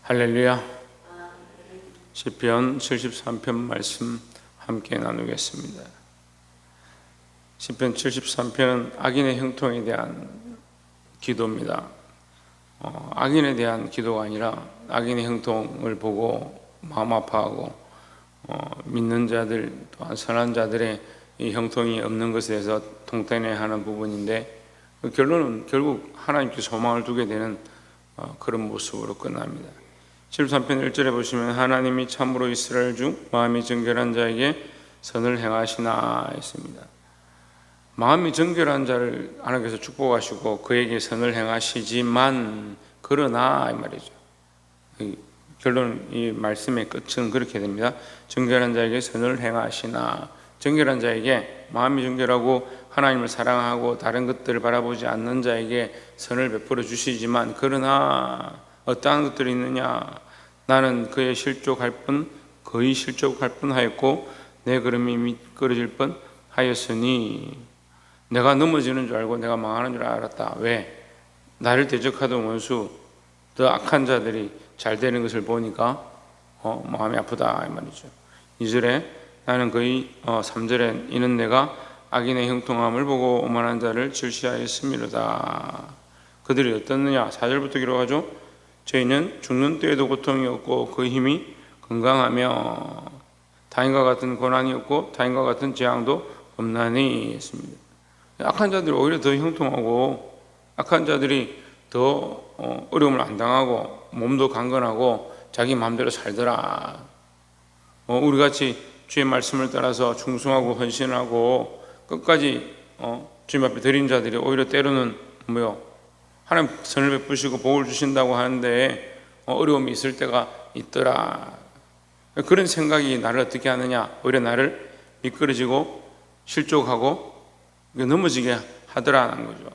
할렐루야. 시편 73편 말씀 함께 나누겠습니다. 시편 73편은 악인의 형통에 대한 기도입니다. 악인에 대한 기도가 아니라 악인의 형통을 보고 마음 아파하고 믿는 자들 또한 선한 자들의 이 형통이 없는 것에 대해서 통탄해하는 부분인데, 결론은 결국 하나님께 소망을 두게 되는 그런 모습으로 끝납니다. 73편 1절에 보시면 하나님이 참으로 이스라엘 중 마음이 정결한 자에게 선을 행하시나 했습니다. 마음이 정결한 자를 하나님께서 축복하시고 그에게 선을 행하시지만 그러나 이 말이죠. 결론 이 말씀의 끝은 그렇게 됩니다. 정결한 자에게 선을 행하시나, 정결한 자에게, 마음이 정결하고 하나님을 사랑하고 다른 것들을 바라보지 않는 자에게 선을 베풀어 주시지만 그러나 어떠한 것들이 있느냐, 나는 그의 실족할 뿐 거의 실족할 뿐 하였고 내 걸음이 미끄러질 뿐 하였으니, 내가 넘어지는 줄 알고 내가 망하는 줄 알았다. 왜? 나를 대적하던 원수, 더 악한 자들이 잘 되는 것을 보니까 마음이 아프다 이 말이죠. 2절에 나는 거의 3절에 이는 내가 악인의 형통함을 보고 오만한 자를 질시하였음이로다. 그들이 어떻느냐? 4절부터 기록하죠. 저희는 죽는 때에도 고통이 없고 그 힘이 건강하며 타인과 같은 고난이 없고 타인과 같은 재앙도 없나니 했습니다. 악한 자들이 오히려 더 형통하고 악한 자들이 더 어려움을 안 당하고 몸도 강건하고 자기 마음대로 살더라. 우리같이 주의 말씀을 따라서 충성하고 헌신하고 끝까지 주님 앞에 드린 자들이 오히려 때로는 하나님 선을 베푸시고 복을 주신다고 하는데 어려움이 있을 때가 있더라. 그런 생각이 나를 어떻게 하느냐? 오히려 나를 미끄러지고 실족하고 넘어지게 하더라는 거죠.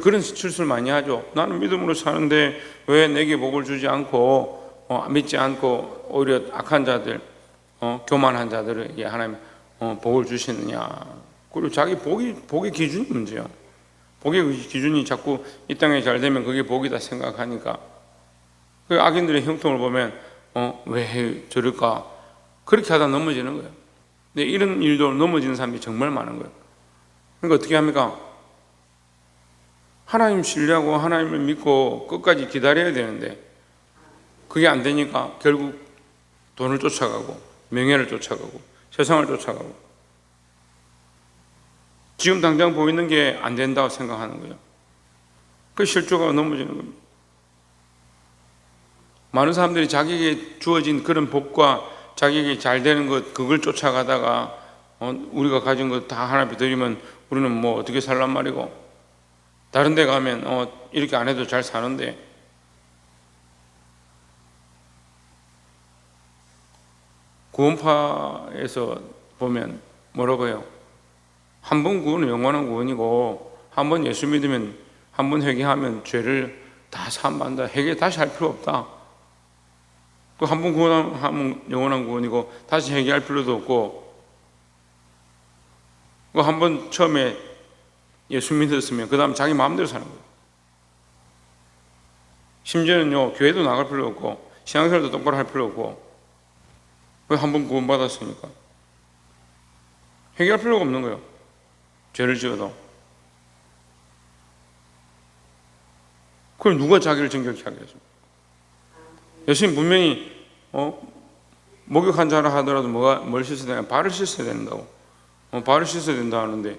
그런 실수를 많이 하죠. 나는 믿음으로 사는데 왜 내게 복을 주지 않고 믿지 않고 오히려 악한 자들, 교만한 자들에게 하나님 복을 주시느냐? 그리고 자기 복의 기준이 문제예요. 복의 기준이 자꾸 이 땅에 잘 되면 그게 복이다 생각하니까 그 악인들의 형통을 보면 왜 저럴까? 그렇게 하다 넘어지는 거예요. 근데 이런 일도 넘어지는 사람이 정말 많은 거예요. 그러니까 어떻게 합니까? 하나님 신뢰하고 하나님을 믿고 끝까지 기다려야 되는데 그게 안 되니까 결국 돈을 쫓아가고 명예를 쫓아가고 세상을 쫓아가고 지금 당장 보이는 게 안 된다고 생각하는 거예요. 그 실조가 넘어지는 겁니다. 많은 사람들이 자기에게 주어진 그런 복과 자기에게 잘 되는 것, 그걸 쫓아가다가 우리가 가진 것 다 하나님께 드리면 우리는 어떻게 살란 말이고, 다른 데 가면 이렇게 안 해도 잘 사는데, 구원파에서 보면 뭐라고 해요? 한 번 구원은 영원한 구원이고 한 번 예수 믿으면 한 번 회개하면 죄를 다 사함받는다. 회개 다시 할 필요 없다. 그 한 번 구원하면 영원한 구원이고 다시 회개할 필요도 없고, 그 한 번 처음에 예수 믿었으면 그 다음 자기 마음대로 사는 거예요. 심지어는요, 교회도 나갈 필요 없고 신앙생활도 똑바로 할 필요 없고, 왜 한 번 구원받았으니까 회개할 필요가 없는 거예요. 죄를 지어도. 그럼 누가 자기를 정결케 하겠습니까? 예수님 분명히 목욕한 자라 하더라도 뭘 씻어야 되냐? 발을 씻어야 된다고. 발을 씻어야 된다 하는데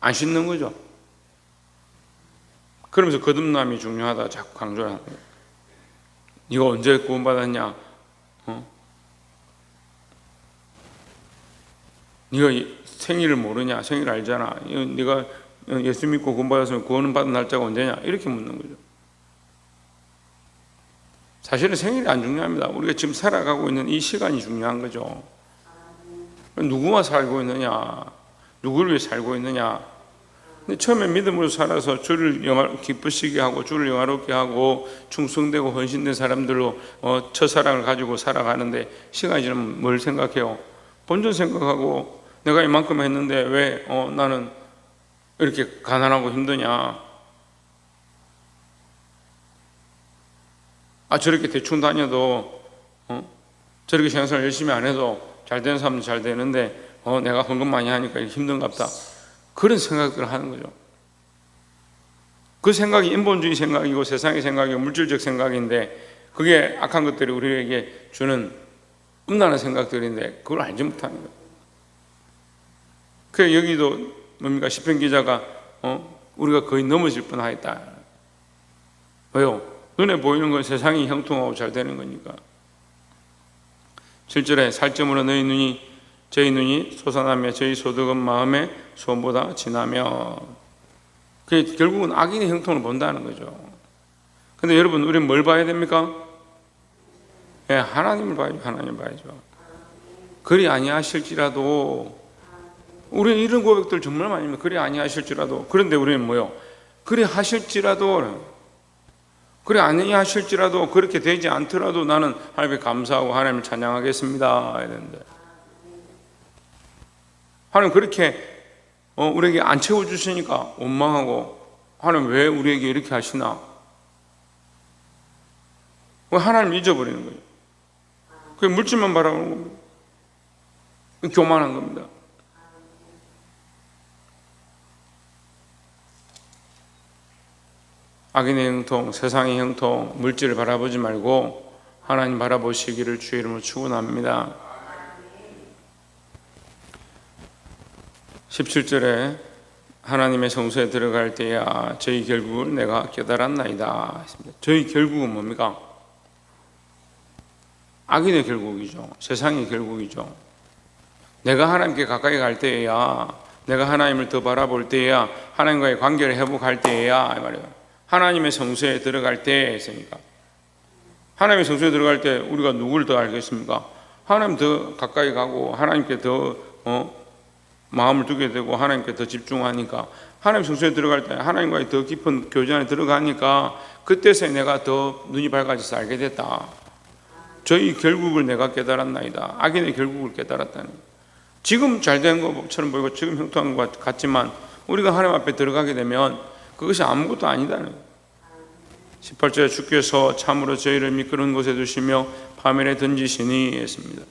안 씻는 거죠. 그러면서 거듭남이 중요하다 자꾸 강조를 하는 거예요. 네가 언제 구원받았냐? 네가 생일을 모르냐? 생일 알잖아. 네가 예수 믿고 구원받았으면 구원 받은 날짜가 언제냐? 이렇게 묻는 거죠. 사실은 생일이 안 중요합니다. 우리가 지금 살아가고 있는 이 시간이 중요한 거죠. 누구와 살고 있느냐? 누구를 위해 살고 있느냐? 근데 처음에 믿음으로 살아서 주를 기쁘시게 하고 주를 영화롭게 하고 충성되고 헌신된 사람들로 첫사랑을 가지고 살아가는데 시간이 지나면 뭘 생각해요? 본전 생각하고 내가 이만큼 했는데 왜 나는 이렇게 가난하고 힘드냐? 저렇게 대충 다녀도 저렇게 생산을 열심히 안 해도 잘 되는 사람은 잘 되는데 내가 헌금 많이 하니까 힘든갑다. 그런 생각들을 하는 거죠. 그 생각이 인본주의 생각이고 세상의 생각이고 물질적 생각인데 그게 악한 것들이 우리에게 주는 음란한 생각들인데 그걸 알지 못하는 거예요. 그래서 여기도 뭡니까? 시편 기자가 우리가 거의 넘어질 뻔하였다. 왜요? 눈에 보이는 건 세상이 형통하고 잘 되는 거니까. 7절에 살점으로 저희 눈이 솟아나며 저희 소득은 마음의 소원보다 진하며. 그게 결국은 악인의 형통을 본다는 거죠. 근데 여러분, 우리는 뭘 봐야 됩니까? 예, 하나님을 봐야죠. 하나님을 봐야죠. 그리 아니하실지라도, 우리는 이런 고백들 정말 많이 합니다. 그리 아니하실지라도. 그런데 우리는 뭐요? 그리 하실지라도, 그리 아니하실지라도, 그렇게 되지 않더라도 나는 하나님께 감사하고 하나님을 찬양하겠습니다. 이랬는데 하나님 그렇게 우리에게 안 채워주시니까 원망하고, 하나님 왜 우리에게 이렇게 하시나? 하나님을 잊어버리는 거예요. 그게 물질만 바라보는 겁니다. 교만한 겁니다. 악인의 형통, 세상의 형통, 물질을 바라보지 말고 하나님 바라보시기를 주의 이름으로 축원합니다. 17절에 하나님의 성소에 들어갈 때야 저희 결국을 내가 깨달았나이다. 저희 결국은 뭡니까? 악인의 결국이죠. 세상의 결국이죠. 내가 하나님께 가까이 갈 때야, 내가 하나님을 더 바라볼 때야, 하나님과의 관계를 회복할 때야 이 말이에요. 하나님의 성소에 들어갈 때 했으니까. 하나님의 성소에 들어갈 때 우리가 누구를 더 알겠습니까? 하나님 더 가까이 가고 하나님께 더 마음을 두게 되고 하나님께 더 집중하니까, 하나님 성소에 들어갈 때 하나님과의 더 깊은 교제 안에 들어가니까 그때서야 내가 더 눈이 밝아져서 알게 됐다. 저희 결국을 내가 깨달았나이다. 악인의 결국을 깨달았다는 거예요. 지금 잘된 것처럼 보이고 지금 형통한 것 같지만 우리가 하나님 앞에 들어가게 되면 그것이 아무것도 아니다는 거예요. 18절에 주께서 참으로 저희를 미끄러운 곳에 두시며 파멸에 던지시니 했습니다.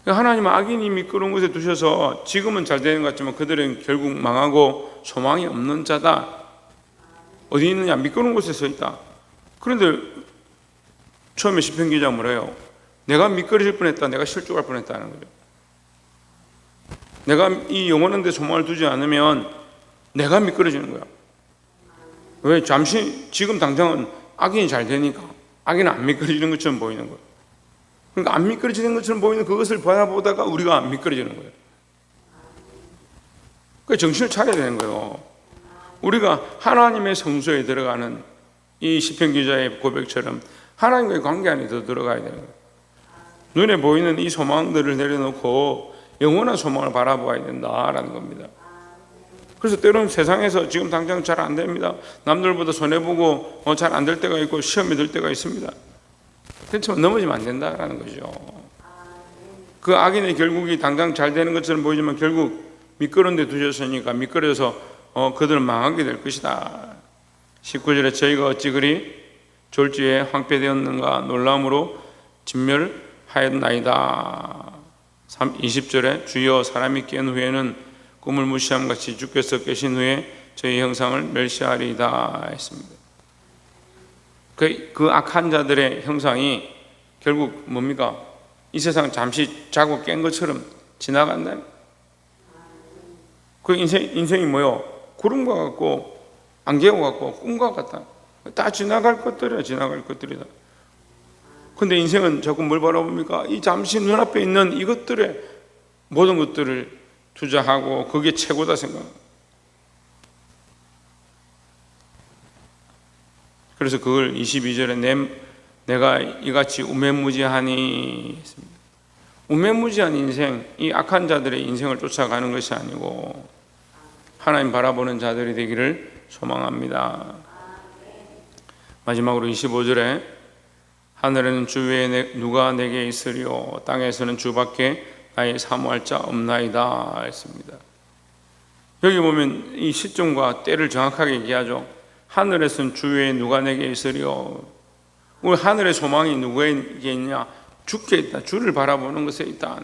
하나님은 악인이 미끄러운 곳에 두셔서 지금은 잘 되는 것 같지만 그들은 결국 망하고 소망이 없는 자다. 어디 있느냐? 미끄러운 곳에 서 있다. 그런데 처음에 시편 기자가 뭐래요? 내가 미끄러질 뻔했다. 내가 실족할 뻔했다는 거죠. 내가 이 영원한 데 소망을 두지 않으면 내가 미끄러지는 거야. 왜? 잠시 지금 당장은 악인이 잘 되니까 악인은 안 미끄러지는 것처럼 보이는 거예요. 그러니까 안 미끄러지는 것처럼 보이는 그것을 바라보다가 우리가 안 미끄러지는 거예요. 그러니까 정신을 차려야 되는 거예요. 우리가 하나님의 성소에 들어가는 이 시편 기자의 고백처럼 하나님과의 관계 안에 더 들어가야 되는 거예요. 눈에 보이는 이 소망들을 내려놓고 영원한 소망을 바라보아야 된다라는 겁니다. 그래서 때로는 세상에서 지금 당장 잘 안 됩니다. 남들보다 손해보고 잘 안 될 때가 있고 시험이 들 때가 있습니다. 그렇지만 넘어지면 안 된다라는 거죠. 그 악인의 결국이 당장 잘 되는 것처럼 보이지만 결국 미끄러운 데 두셨으니까 미끄러져서 그들은 망하게 될 것이다. 19절에 저희가 어찌 그리 졸지에 황폐되었는가 놀라움으로 진멸하였나이다. 20절에 주여 사람이 깬 후에는 꿈을 무시함 같이 주께서 깨신 후에 저희 형상을 멸시하리이다 했습니다. 그 악한 자들의 형상이 결국 뭡니까? 이 세상 잠시 자고 깬 것처럼 지나간다. 그 인생이 뭐요? 구름과 같고 안개와 같고 꿈과 같다. 다 지나갈 것들이야. 지나갈 것들이다. 근데 인생은 자꾸 뭘 바라봅니까? 이 잠시 눈앞에 있는 이것들에 모든 것들을 투자하고 그게 최고다 생각합니다. 그래서 그걸 22절에 내가 이같이 우매무지하니 했습니다. 우매무지한 인생, 이 악한 자들의 인생을 쫓아가는 것이 아니고 하나님 바라보는 자들이 되기를 소망합니다. 마지막으로 25절에 하늘에는 주 외에 누가 내게 있으리요 땅에서는 주밖에 나의 사모할 자 없나이다 했습니다. 여기 보면 이 시점과 때를 정확하게 얘기하죠. 하늘에서는 주 외에 누가 내게 있으리요. 우리 하늘의 소망이 누구에게 있냐? 주께 있다. 주를 바라보는 것에 있다.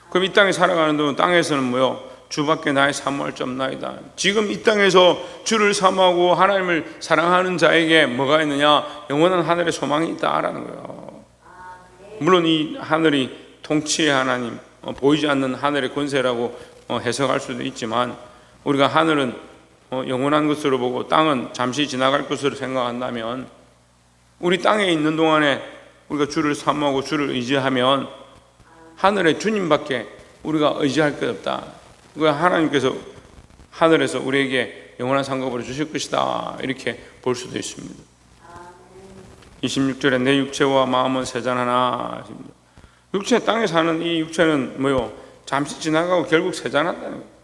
그럼 이 땅에 살아가는 동안 땅에서는 뭐요? 주밖에 나의 사모할 점 없나이다. 지금 이 땅에서 주를 사모하고 하나님을 사랑하는 자에게 뭐가 있느냐? 영원한 하늘의 소망이 있다라는 거예요. 물론 이 하늘이 통치의 하나님, 보이지 않는 하늘의 권세라고 해석할 수도 있지만, 우리가 하늘은 영원한 것으로 보고 땅은 잠시 지나갈 것으로 생각한다면, 우리 땅에 있는 동안에 우리가 주를 사모하고 주를 의지하면 하늘의 주님밖에 우리가 의지할 것 없다. 그거 하나님께서 하늘에서 우리에게 영원한 상급으로 주실 것이다, 이렇게 볼 수도 있습니다. 26절에 내 육체와 마음은 세잔하나. 육체, 땅에 사는 이 육체는 뭐요? 잠시 지나가고 결국 세잔한다는 거예요.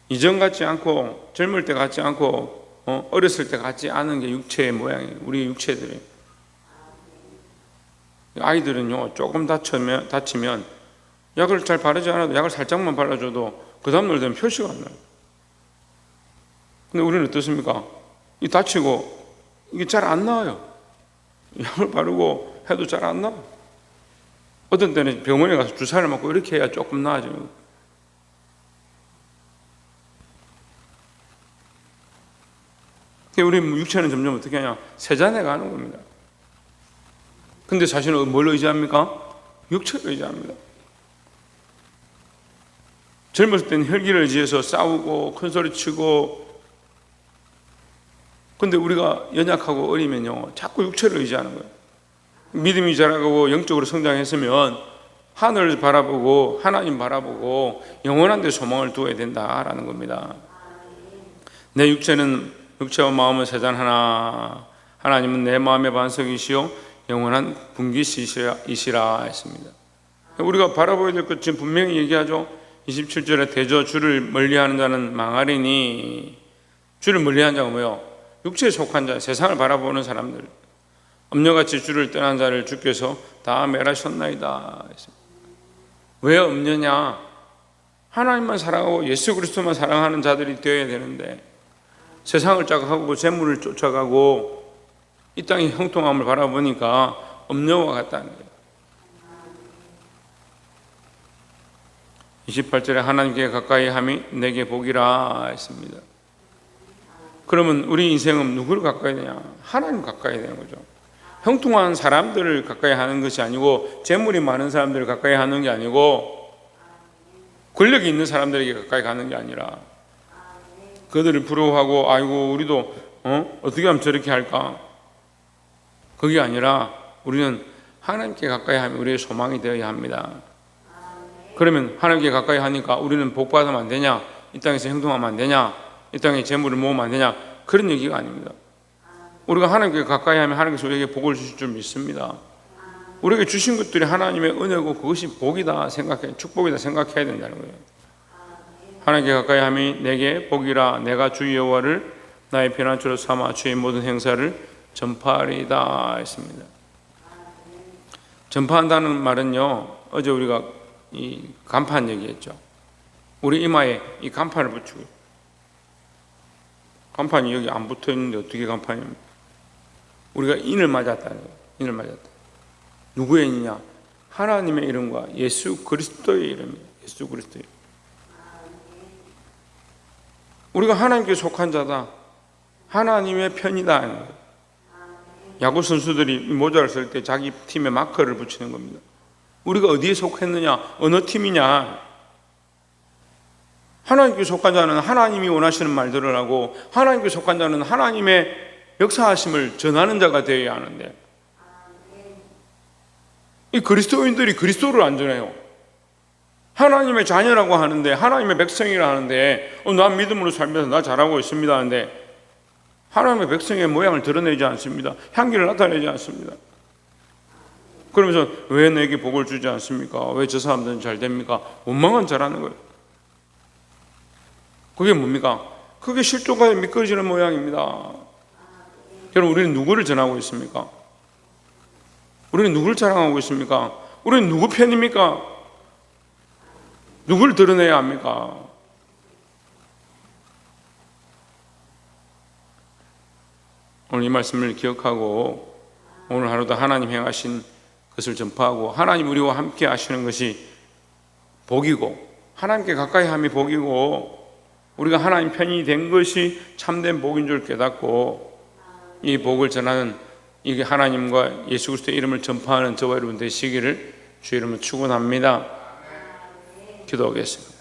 이전 같지 않고 젊을 때 같지 않고 어렸을 때 같지 않은 게 육체의 모양이에요. 우리 육체들이. 아이들은요, 조금 다치면 약을 잘 바르지 않아도 약을 살짝만 발라줘도 그 다음날 되면 표시가 안 나요. 근데 우리는 어떻습니까? 이 다치고 이게 잘 안 나와요. 약을 바르고 해도 잘 안 나와요. 어떤 때는 병원에 가서 주사를 맞고 이렇게 해야 조금 나아져요. 우리 육체는 점점 어떻게 하냐? 세잔해 가는 겁니다. 근데 사실은 뭘 의지합니까? 육체를 의지합니다. 젊었을 때는 혈기를 의지해서 싸우고 큰소리치고, 근데 우리가 연약하고 어리면요, 자꾸 육체를 의지하는 거예요. 믿음이 자라고 영적으로 성장했으면 하늘을 바라보고 하나님 바라보고 영원한 데 소망을 두어야 된다라는 겁니다. 내 육체와 마음은 세잔하나 하나님은 내 마음의 반석이시요 영원한 분기시이시라 했습니다. 우리가 바라봐야 될 것 지금 분명히 얘기하죠. 27절에 대저 주를 멀리하는 자는 망하리니. 주를 멀리하는 자가 뭐예요? 육체에 속한 자, 세상을 바라보는 사람들. 엄녀같이 주를 떠난 자를 주께서 다 멸하셨나이다 했습니다. 왜 엄녀냐? 하나님만 사랑하고 예수 그리스도만 사랑하는 자들이 되어야 되는데, 세상을 자극하고 재물을 쫓아가고 이 땅의 형통함을 바라보니까 엄녀와 같다는 거예요. 28절에 하나님께 가까이 함이 내게 복이라 했습니다. 그러면 우리 인생은 누구를 가까이 되냐? 하나님 가까이 되는 거죠. 형통한 사람들을 가까이 하는 것이 아니고, 재물이 많은 사람들을 가까이 하는 게 아니고, 권력이 있는 사람들에게 가까이 가는 게 아니라, 그들을 부러워하고 아이고 우리도 어떻게 하면 저렇게 할까? 그게 아니라 우리는 하나님께 가까이 하면 우리의 소망이 되어야 합니다. 그러면 하나님께 가까이 하니까 우리는 복 받으면 안 되냐? 이 땅에서 행동하면 안 되냐? 이 땅에 재물을 모으면 안 되냐? 그런 얘기가 아닙니다. 우리가 하나님께 가까이 하면 하나님께서 우리에게 복을 주실 줄 믿습니다. 우리에게 주신 것들이 하나님의 은혜고 그것이 복이다 생각해, 축복이다 생각해야 된다는 거예요. 하나님께 가까이 함이 내게 복이라. 내가 주 여호와를 나의 피난처로 삼아 주의 모든 행사를 전파하리이다 했습니다. 전파한다는 말은요, 어제 우리가 이 간판 얘기했죠. 우리 이마에 이 간판을 붙이고, 간판이 여기 안 붙어 있는데 어떻게 간판입니까? 우리가 인을 맞았다는 거예요. 인을 맞았다. 누구의 인이냐? 하나님의 이름과 예수 그리스도의 이름이에요. 예수 그리스도의. 우리가 하나님께 속한 자다, 하나님의 편이다. 야구 선수들이 모자를 쓸 때 자기 팀에 마커를 붙이는 겁니다. 우리가 어디에 속했느냐, 어느 팀이냐. 하나님께 속한 자는 하나님이 원하시는 말들을 하고, 하나님께 속한 자는 하나님의 역사하심을 전하는 자가 되어야 하는데, 이 그리스도인들이 그리스도를 안 전해요. 하나님의 자녀라고 하는데, 하나님의 백성이라 하는데, 난 믿음으로 살면서 나 잘하고 있습니다 하는데, 하나님의 백성의 모양을 드러내지 않습니다. 향기를 나타내지 않습니다. 그러면서 왜 내게 복을 주지 않습니까? 왜 저 사람들은 잘 됩니까? 원망은 잘하는 거예요. 그게 뭡니까? 그게 실존과에 미끄러지는 모양입니다. 여러분, 우리는 누구를 전하고 있습니까? 우리는 누구를 자랑하고 있습니까? 우리는 누구 편입니까? 누구를 드러내야 합니까? 오늘 이 말씀을 기억하고 오늘 하루도 하나님 행하신 것을 전파하고 하나님 우리와 함께 하시는 것이 복이고 하나님께 가까이 함이 복이고 우리가 하나님 편이 된 것이 참된 복인 줄 깨닫고 이 복을 전하는 이게 하나님과 예수 그리스도의 이름을 전파하는 저와 여러분 되시기를 주의 이름으로 축원합니다. 기도하겠습니다.